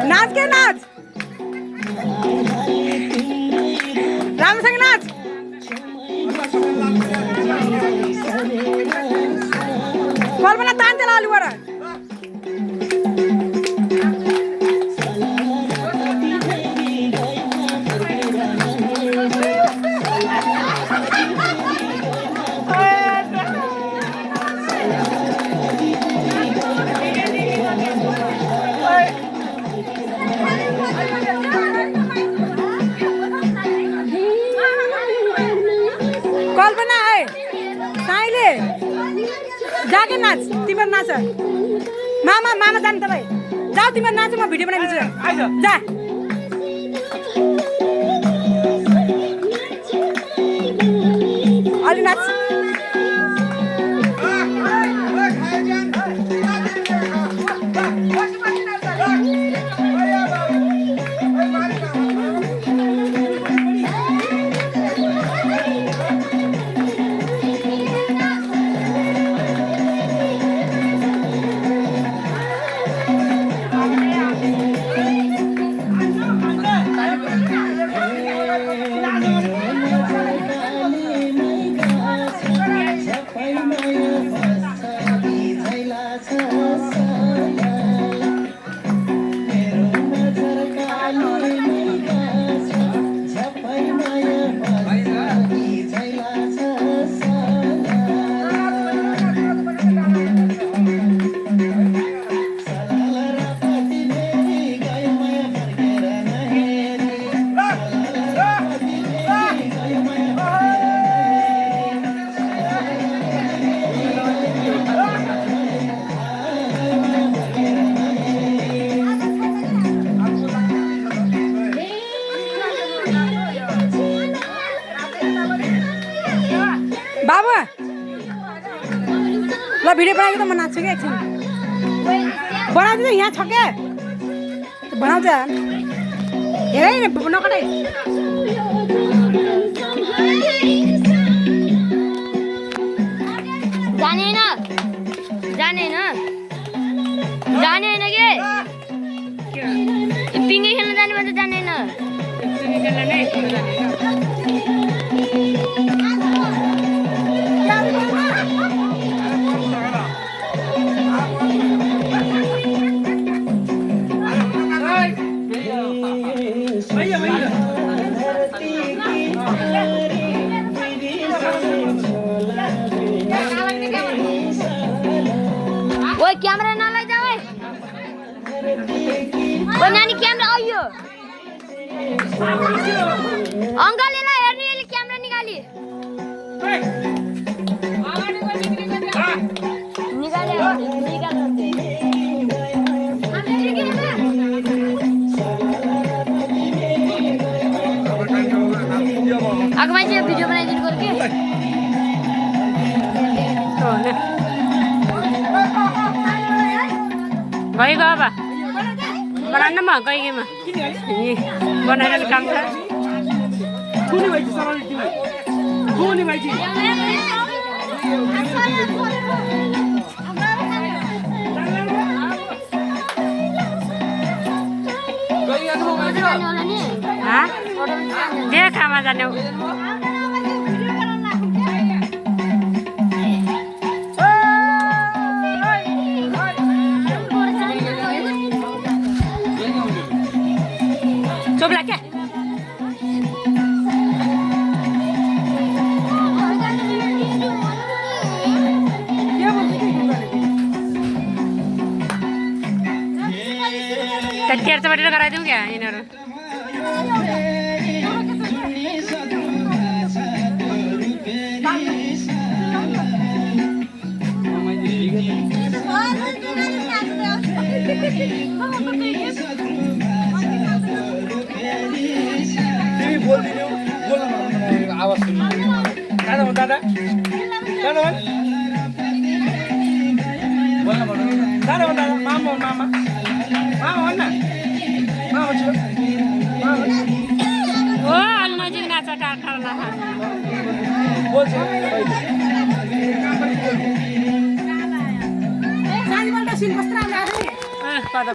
नाच के नाच राम संग नाच कल्पना तान चला आलू वाला कल्पना है साइले जाके नाच तिम्रो नाच मामा मामा जानु तपाईँ जाऊ तिम्रो नाच म भिडियो बनाइदिन्छु जा अलि नाच बाबु ल भिडियो बनाएको त म नाच्छु क्या एकछिन बनाउँछु यहाँ छ क्या बनाउँछ हेरै नकटाइ जाने के पिङ्गे खेल्न जाने भन्छ जाने ओए क्यामेरा नलैजा ओए ओ नानी क्यामेरा आयो अङ्कललाई हेर्नु यसले क्यामेरा निकाली आएको मान्छे भिडियो बनाइदिनु पर्यो के गएको अब बनाउन म गइगेमा बनाएर काम छ देखामा जाने चोपला क्या तेर्सोबाट गराइदिउँ क्या यिनीहरू आवाज दादा मामा मामा हो अलि नजिक नाच्छ टाढा टाढा नाच्छ बोल्छ एकछिन कस्तो राम्रो आएको नि कता